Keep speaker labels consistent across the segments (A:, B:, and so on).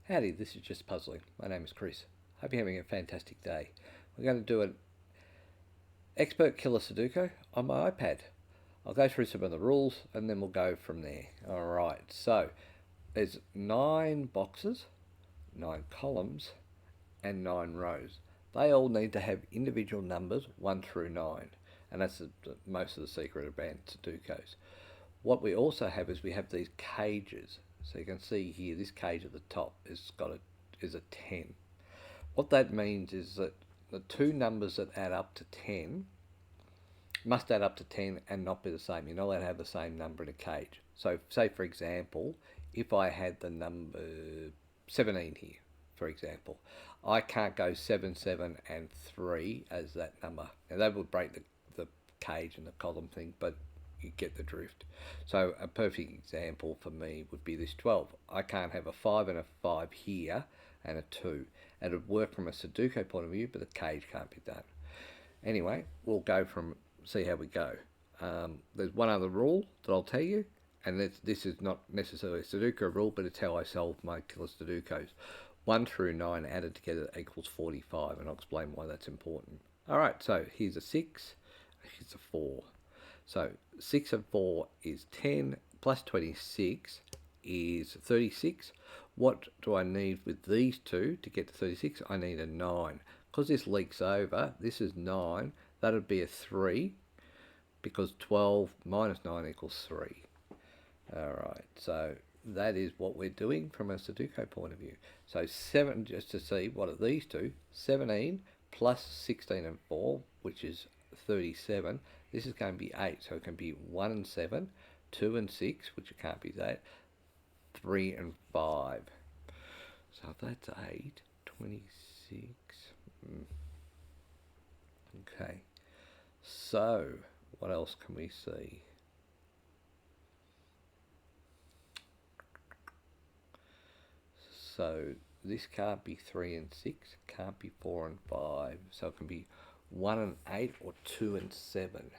A: Howdy, this is Just Puzzling. My name is Chris. Hope you're having a fantastic day. We're going to do an expert killer Sudoku on my iPad. I'll go through some of the rules and then we'll go from there. Alright, so there's 9 boxes, 9 columns, and 9 rows. They all need to have individual numbers 1 through 9, and that's most of the secret about Sudokus. What we also have is we have these cages. So you can see here, this cage at the top is a 10. What that means is that the two numbers that add up to 10 must add up to 10 and not be the same. You're not allowed to have the same number in a cage. So say for example, if I had the number 17 here, for example, I can't go 7, 7 and 3 as that number. Now that would break the cage and the column thing, but you get the drift. So a perfect example for me would be this 12. I can't have a 5 and a 5 here and a 2. It would work from a Sudoku point of view, but the cage can't be done. Anyway, we'll go from, see how we go. There's one other rule that I'll tell you, and this is not necessarily a Sudoku rule, but it's how I solve my killer Sudokus. 1 through 9 added together equals 45, and I'll explain why that's important. Alright, so here's a 6, here's a 4. So 6 and 4 is 10, plus 26 is 36. What do I need with these two to get to 36? I need a 9. Because this leaks over, this is 9, that would be a 3, because 12 minus 9 equals 3. Alright, so that is what we're doing from a Sudoku point of view. So 7, just to see, what are these two? 17 plus 16 and 4, which is 37. This is going to be 8, so it can be 1 and 7, 2 and 6, which it can't be that, 3 and 5. So if that's 8, 26. Okay. So, what else can we see? So, this can't be 3 and 6, can't be 4 and 5, so it can be 1 and 8 or 2 and 7.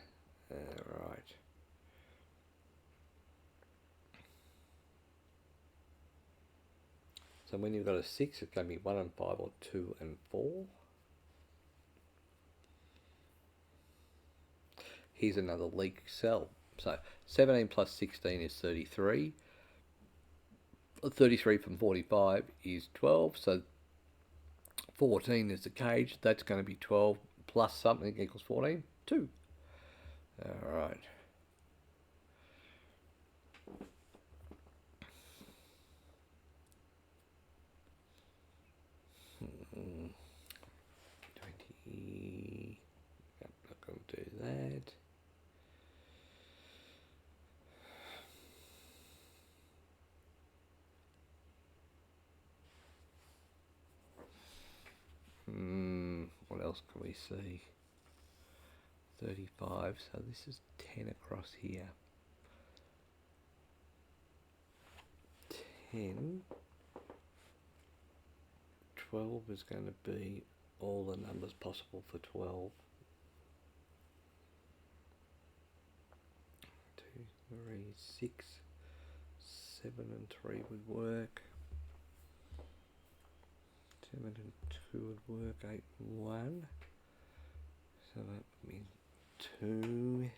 A: Right. So when you've got a 6, it's going to be 1 and 5 or 2 and 4. Here's another leak cell. So 17 plus 16 is 33. 33 from 45 is 12. So 14 is the cage. That's going to be 12 plus something equals 14. 2. Alright. Yep, not going to do that. What else can we see? 35, so this is 10 across here. 10. 12 is going to be all the numbers possible for 12. 2, 3, 6, 7 and 3 would work. 7 and 2 would work, 8 and 1. So that would mean 2.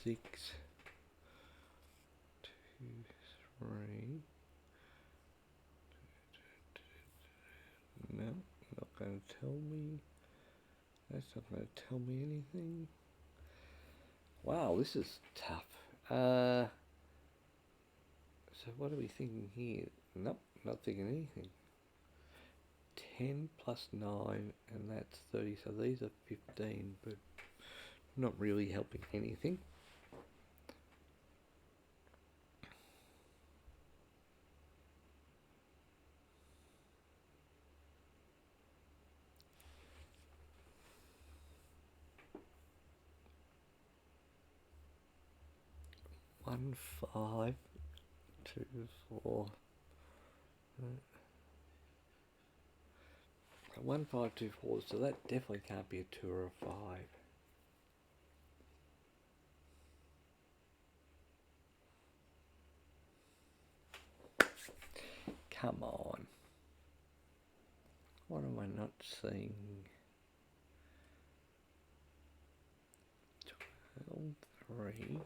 A: Six, 2, 3. No, not going to tell me. That's not going to tell me anything. Wow, this is tough. So what are we thinking here? Nope, not thinking anything. 10 plus 9, and that's 30. So these are 15, but not really helping anything. One, 5, 2, 4. 1, 5, 2, 4. So that definitely can't be a 2 or a 5. Come on. What am I not seeing? 12, 3.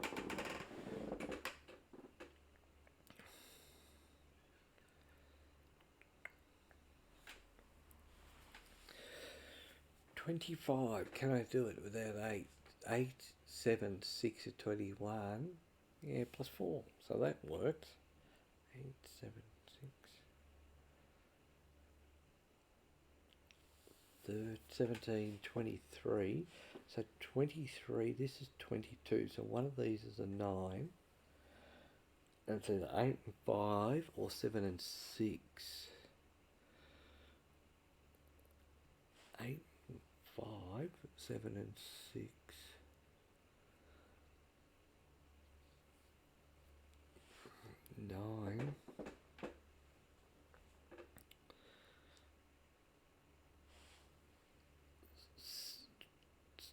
A: $25. Can I do it without 8? 8, 7, 6 is 21. Yeah, plus 4. So that works. 8, 7, 6. Third, 17, 23. So 23, this is 22. So one of these is a 9. And it's either 8 and 5 or 7 and 6. 8 and 5, 7 and 6. 9.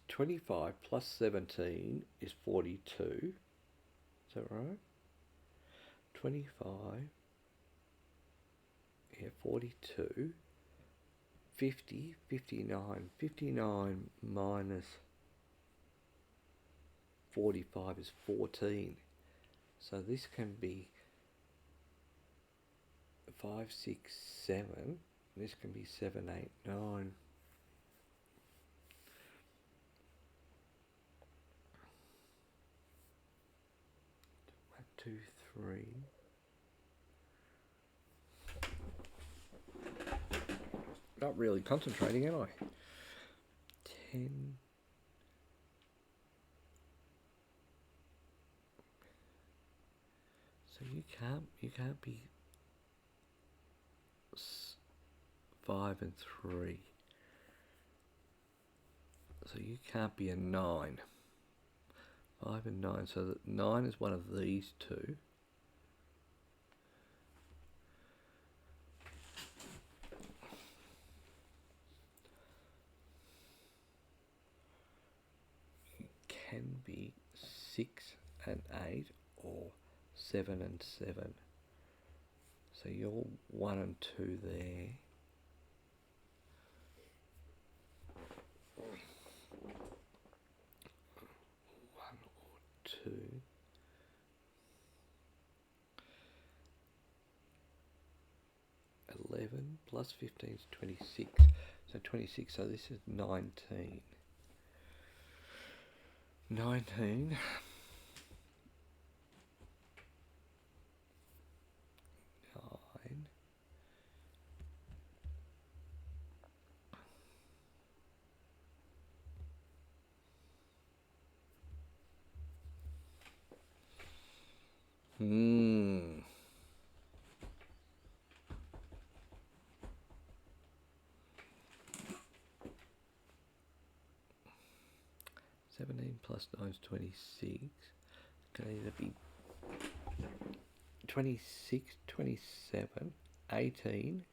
A: 25 plus 17 is 42. Is that right? 25. Yeah, 42. 50, 59. 59 minus 45 is 14. So this can be 5, 6, 7. This can be 7, 8, 9. 1, 2, 3. Not really concentrating, am I? 10. So you can't be 5 and 3. So you can't be a 9. 5 and 9. So that 9 is one of these two. You can be 6 and 8 or 7 and 7. So you're 1 and 2 there. 1 or 2. 11 plus 15 is 26. So 26, so this is 19. 19. 9. 17 plus 9 is 26. Can either be 26, 27, 18,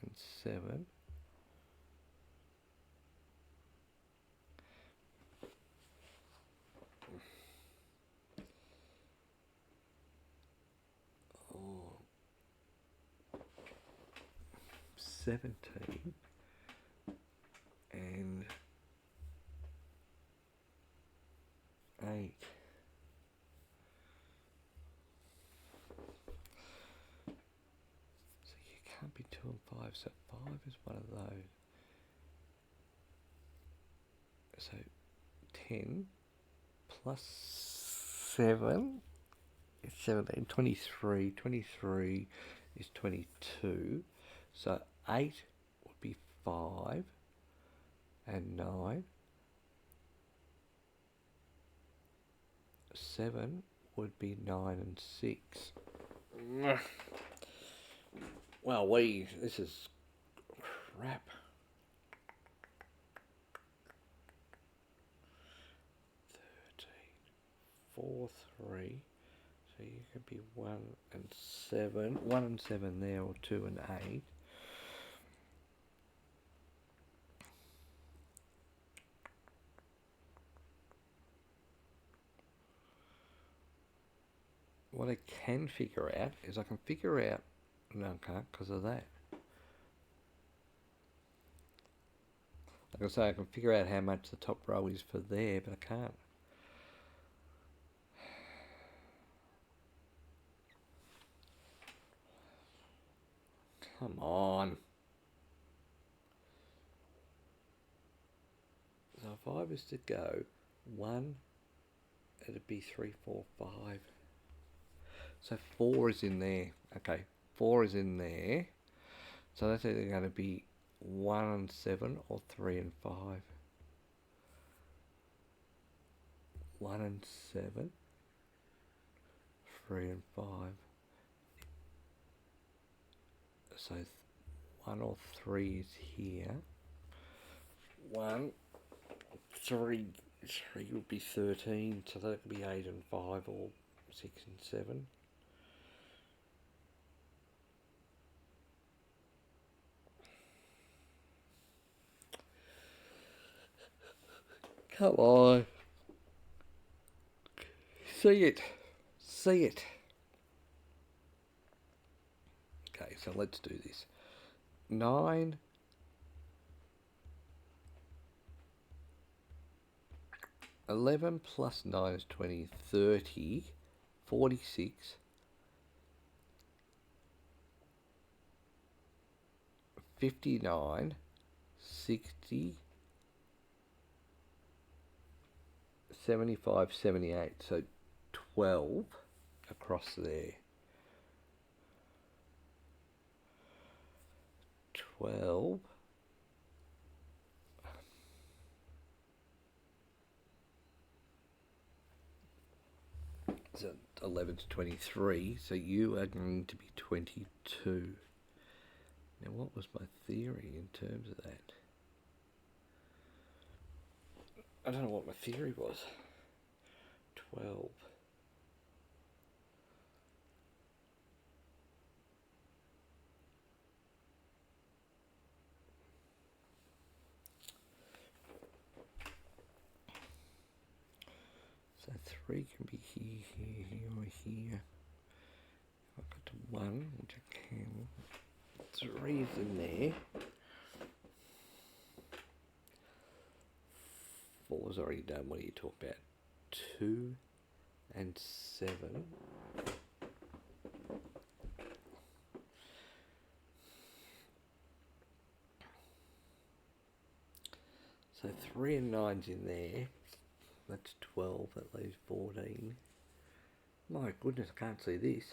A: and 7. Or 17 and 8. So you can't be 2 and 5, so 5 is one of those. So 10 plus 7 is 17, 23, 23 is 22. So 8 would be 5 and 9. 7 would be 9 and 6. Well, this is crap. 13, 4, 3. So you could be 1 and 7. 1 and 7 there, or 2 and 8. What I can figure out is I can figure out... No, I can't because of that. Like I say, I can figure out how much the top row is for there, but I can't. Come on. So if I was to go 1, it'd be 3, 4, 5. So 4 is in there. Okay, 4 is in there. So that's either going to be 1 and 7 or 3 and 5. 1 and 7, 3 and 5. So 1 or 3 is here. 1, 3 would be 13, so that could be 8 and 5 or 6 and 7. Come on. See it. See it. Okay, so let's do this. 9, 11 plus 9 is 20, 30, 46, 59, 60, 75, 78. So 12 across there. 12. So 11 to 23, so you are going to be 22. Now what was my theory in terms of that? I don't know what my theory was. 12. So 3 can be here, here, here, or here. I've got to 1, which I can. 3 is in there. 4's already done. What are you talking about? 2 and 7. So 3 and 9's in there. That's 12. That leaves 14. My goodness, I can't see this.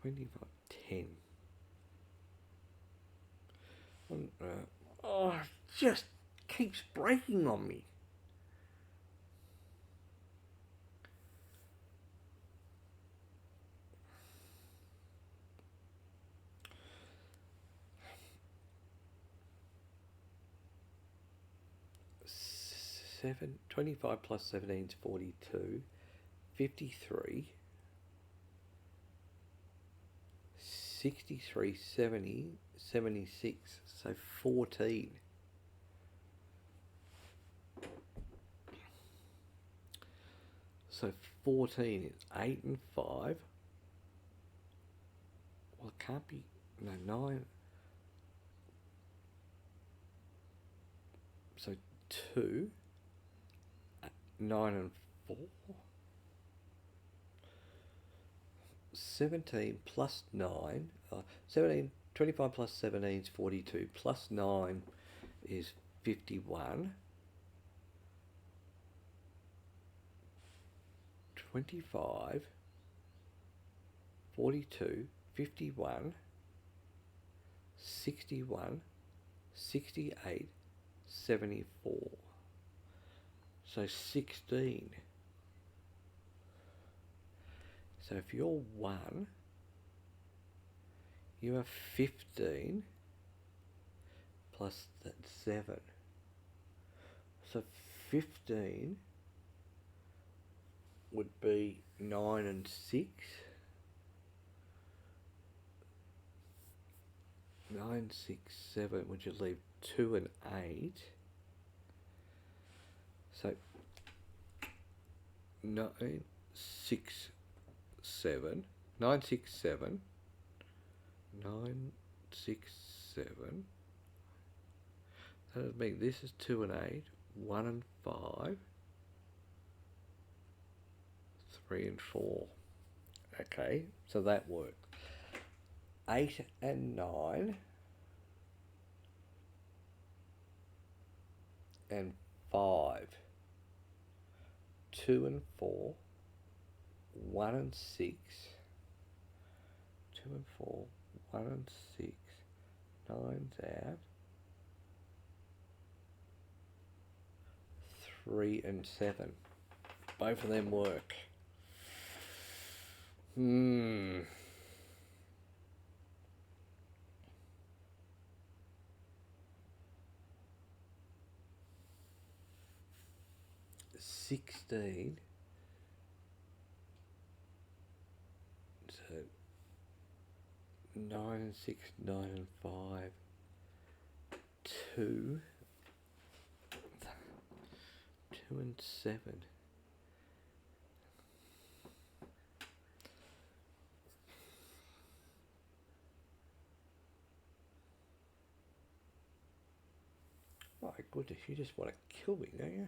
A: $25.10. Oh, it just keeps breaking on me. Seven, 25 plus 17 is 42, 53, 63, 70, 76, so 14. So 14 is 8 and 5. Well, it can't be, no, 9. So 2, 9 and 4. 17 plus 9, 17, 25 plus 17 is 42, plus 9 is 51, 25, 42, 51, 61, 68, 74. So 16. So if you're 1, you are 15, plus that 7. So 15 would be 9 and 6. 9, 6, 7, which would leave 2 and 8. So 9, 6, 7. 9, 6, 7. 9, 6, 7. That would mean this is 2 and 8. 1 and 5. 3 and 4. Okay, so that worked. 8 and 9. And 5. 2 and 4. 1 and 6. 2 and 4. 1 and 6. 9's out. 3 and 7. Both of them work. 16. So 9 and 6, 9 and 5. 2. 2 and 7. My goodness, you just want to kill me, don't you?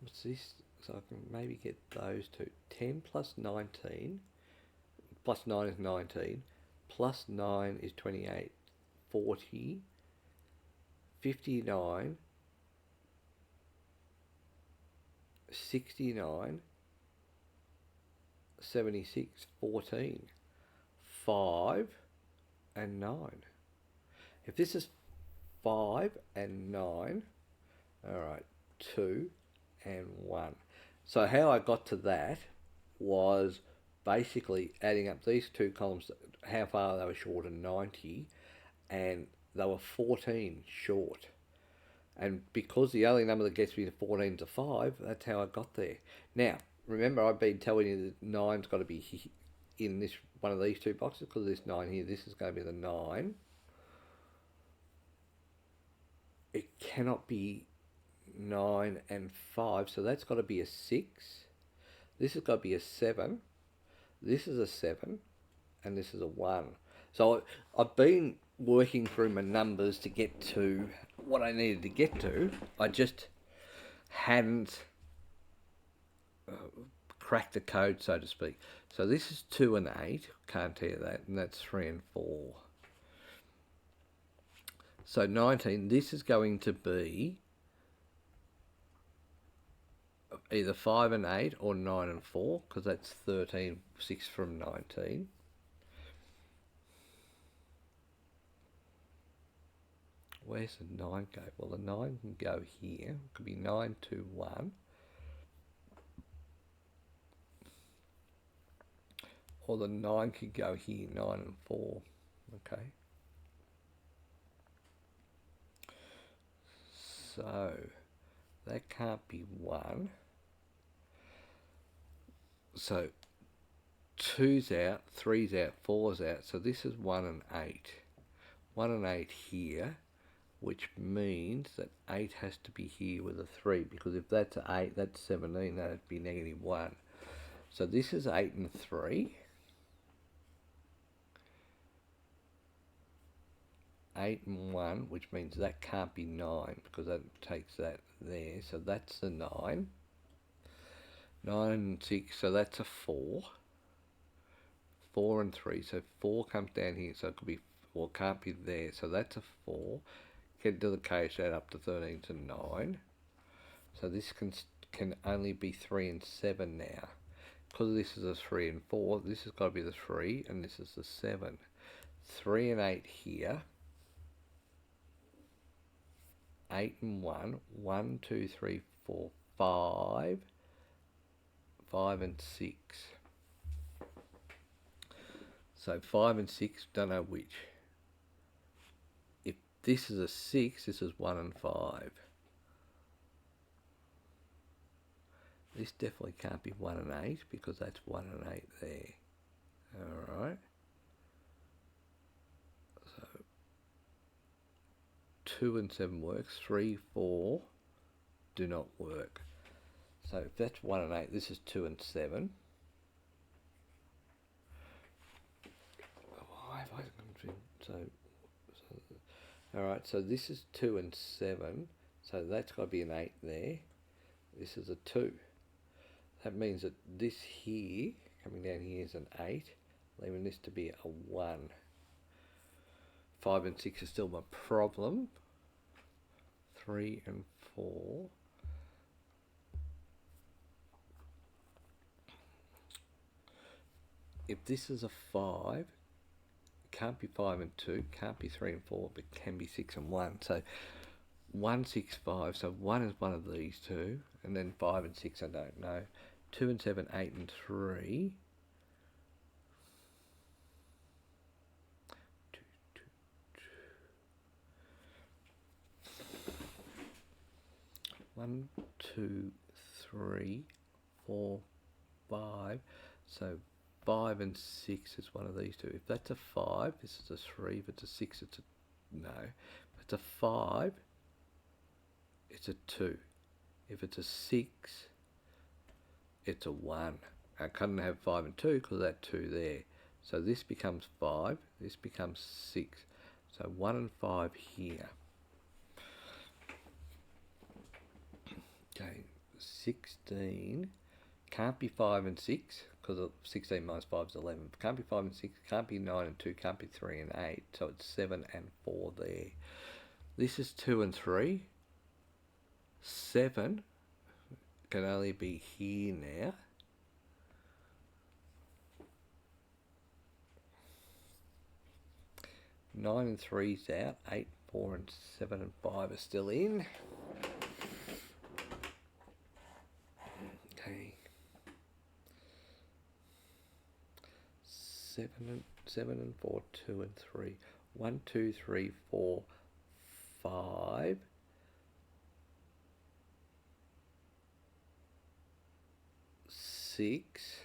A: What's this? So I can maybe get those two. 10 plus 19. Plus 9 is 19. Plus 9 is 28. 40. 59. 69. 76. 14. 5 and 9. If this is 5 and 9, alright, 2 and 1. So how I got to that was basically adding up these two columns, how far they were short of 90, and they were 14 short. And because the only number that gets me to 14 is a 5, that's how I got there. Now, remember I've been telling you that 9's got to be in this one of these two boxes, because this 9 here, this is going to be the 9. It cannot be 9 and 5, so that's got to be a 6. This has got to be a 7. This is a 7, and this is a 1. So I've been working through my numbers to get to what I needed to get to. I just hadn't cracked the code, so to speak. So this is 2 and 8, can't tell you that, and that's 3 and 4. So 19, this is going to be either 5 and 8 or 9 and 4, because that's 13, 6 from 19. Where's the 9 go? Well, the 9 can go here. It could be 9, 2, 1. Or the 9 could go here, 9 and 4. Okay. So that can't be 1. So 2's out, 3's out, 4's out. So this is 1 and 8. 1 and 8 here, which means that 8 has to be here with a 3, because if that's 8, that's 17, that would be negative 1. So this is 8 and 3. 8 and 1, which means that can't be 9, because that takes that there. So that's the 9. 9 and 6, so that's a 4. 4 and 3, so 4 comes down here, so it could be, or can't be there, so that's a 4. Get to the case, add up to 13 to 9. So this can only be 3 and 7 now. Because this is a 3 and 4, this has got to be the 3, and this is the 7. 3 and 8 here. 8 and 1. 1, 2, 3, 4, 5. 5 and 6. So 5 and 6, don't know which. If this is a 6, this is 1 and 5. This definitely can't be 1 and 8 because that's 1 and 8 there. Alright. So 2 and 7 works. 3, 4 do not work. So if that's 1 and 8, this is 2 and 7. Why have I alright, so this is 2 and 7. So that's got to be an 8 there. This is a 2. That means that this here, coming down here, is an 8, leaving this to be a 1. 5 and 6 is still my problem. 3 and 4. If this is a 5, it can't be 5 and 2, can't be 3 and 4, but can be 6 and 1. So 1, 6, 5. So 1 is one of these two, and then 5 and 6 I don't know. 2 and 7, 8 and 3. 1, 2, 3, 4, 5. So 5 and 6 is one of these two. If that's a 5, this is a 3. If it's a 6, it's a no. If it's a 5, it's a 2. If it's a 6, it's a 1. I couldn't have 5 and 2 because that 2 there. So this becomes 5, this becomes 6. So 1 and 5 here. Okay, 16 can't be 5 and 6 because 16 minus 5 is 11. Can't be 5 and 6, can't be 9 and 2, can't be 3 and 8. So it's 7 and 4 there. This is 2 and 3. 7 can only be here now. Nine and 3's out. 8, 4 and 7 and 5 are still in. Okay. 7 and 4, 2 and 3. 1, 2, 3, 4, 5. 6,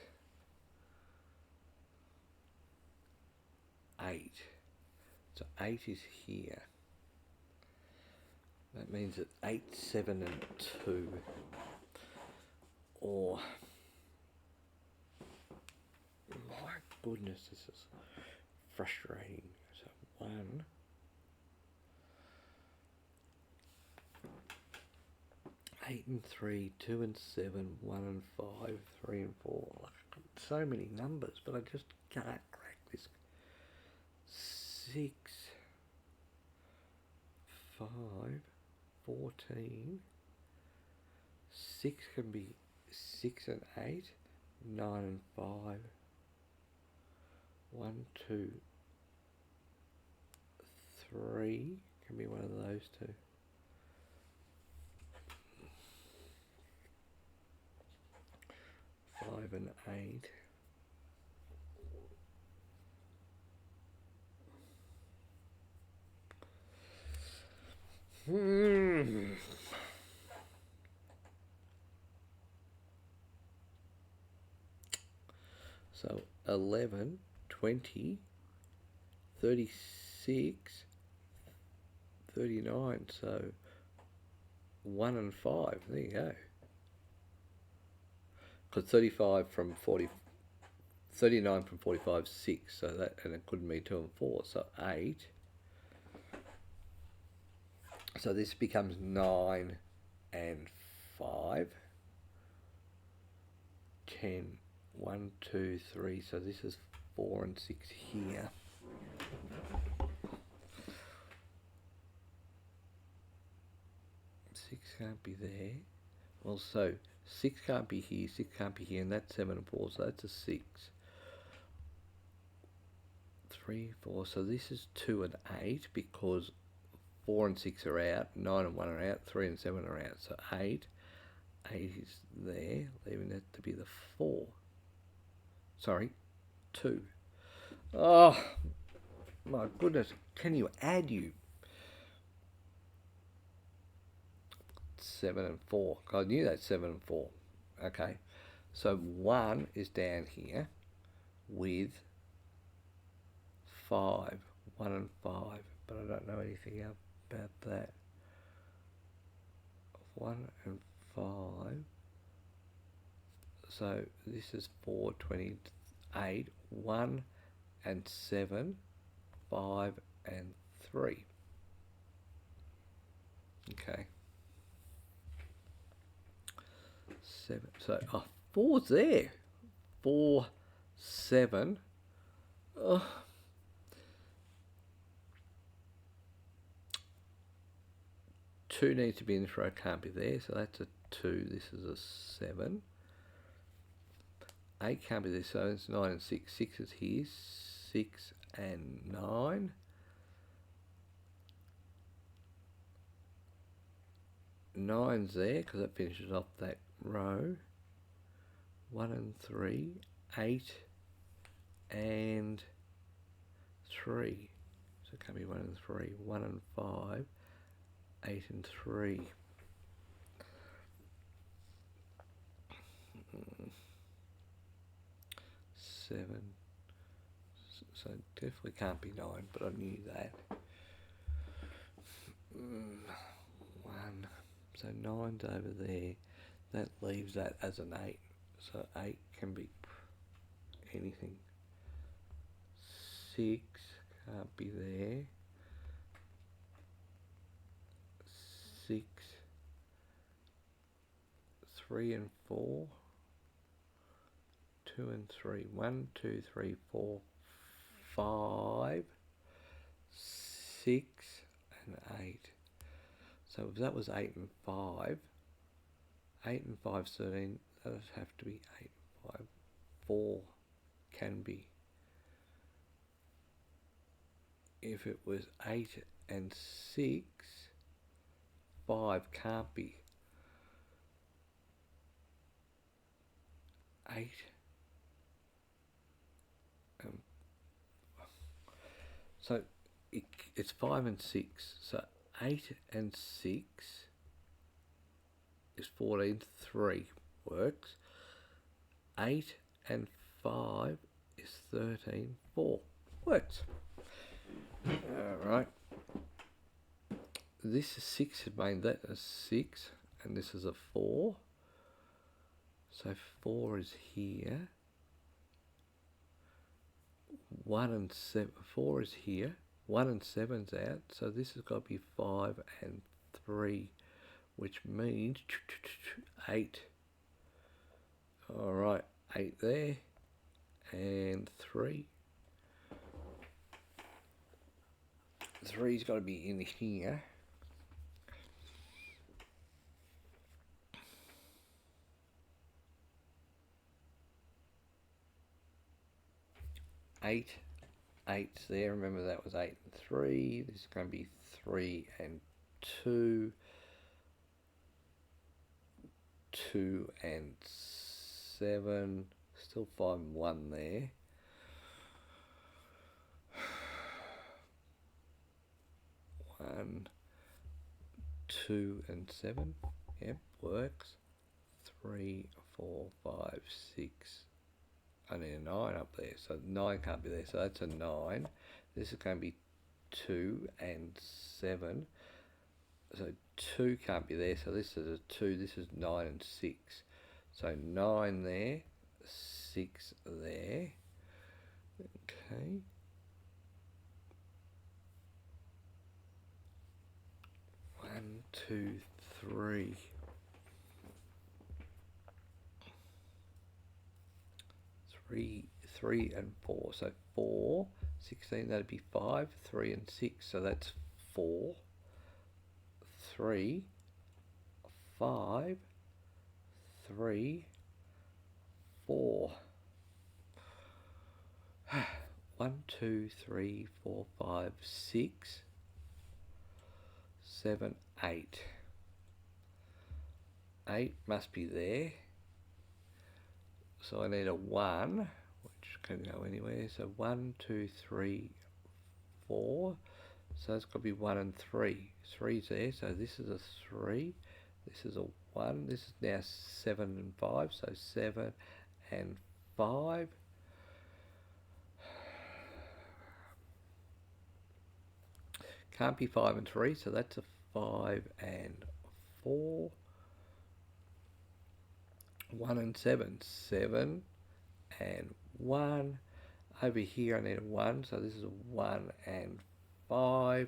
A: 8. So 8 is here. That means that 8, 7 and 2. Or, my goodness, this is frustrating. So 1, 8 and 3, 2 and 7, 1 and 5, 3 and 4. So many numbers, but I just can't crack this. 6, 5, 14. 6 can be 6 and 8, 9 and 5. 1, 2, 3 can be one of those two. Five and 8. So 11, 20, 36, 39. So 1 and 5. There you go. Because 35 from 40, 39 from 45 is 6, so that, and it couldn't be 2 and 4, so 8. So this becomes 9 and 5. 10, 1, 2, 3, so this is 4 and 6 here. Six can't be there. Well, so 6 can't be here, 6 can't be here, and that's 7 and 4, so that's a 6. 3, 4, so this is 2 and 8 because 4 and 6 are out, 9 and 1 are out, 3 and 7 are out, so 8. 8 is there, leaving that to be the 4. Sorry, 2. Oh, my goodness, can you add, you? 7 and 4. I knew that's 7 and 4. Okay, so 1 is down here with 5. 1 and 5, but I don't know anything else about that. 1 and 5. So this is 4, 28. 1 and 7. 5 and 3. Okay. 7. So, 4's there. 4, 7. Oh. 2 needs to be in this row, can't be there, so that's a 2. This is a 7. 8 can't be there, so it's 9 and 6. 6 is here. 6 and 9. 9's there because that finishes off that row. 1 and 3. 8 and 3. So it can't be 1 and 3. 1 and 5. 8 and 3. Seven. So it definitely can't be 9, but I knew that. 1. So 9's over there. That leaves that as an 8. So 8 can be anything. 6 can't be there. 6. 3 and 4. 2 and 3. 1, 2, 3, 4, 5, 6 and 8. So if that was 8 and 5, 8 and 5 is 13, that would have to be 8 and 5. 4 can be. If it was 8 and 6, 5 can't be. 8 so it's 5 and 6. So 8 and 6 is 14. 3 works. 8 and 5 is 13. 4 works. Alright. This is 6 has made that a 6, and this is a 4. So 4 is here. 1 and 7. 4 is here. 1 and 7's out. So this has got to be 5 and 3, which means 8. Alright, 8 there. And 3. 3's got to be in here. Eight's there. Remember that was 8 and 3. This is going to be 3 and 2. 2 and 7. Still 5 and 1 there. 1, 2 and 7. Yep, works. 3, 4, 5, 6. I need a 9 up there, so 9 can't be there, so that's a 9. This is going to be 2 and 7. So 2 can't be there, so this is a 2. This is 9 and 6. So 9 there, 6 there. Okay. One, 2, 3. 3 and 4. So 4, 16, that'd be 5, 3 and 6. So that's 4, 3, 5, 3, 4. 1, 2, 3, 4, 5, 6, 7, 8. 8 must be there. So I need a 1, which can go anywhere. So 1, 2, 3, 4. So it's got to be 1 and 3. 3's there, so this is a 3. This is a 1. This is now 7 and 5. So 7 and 5. Can't be 5 and 3, so that's a 5 and 4. 1 and 7. 7 and 1. Over here I need a 1, so this is a 1 and 5.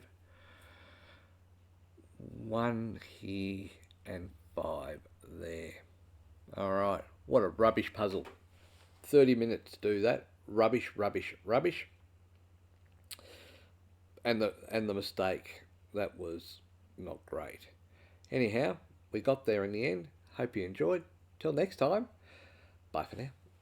A: 1 here and 5 there. Alright, what a rubbish puzzle. 30 minutes to do that. Rubbish, rubbish, rubbish. And the mistake, that was not great. Anyhow, we got there in the end. Hope you enjoyed. Till next time, bye for now.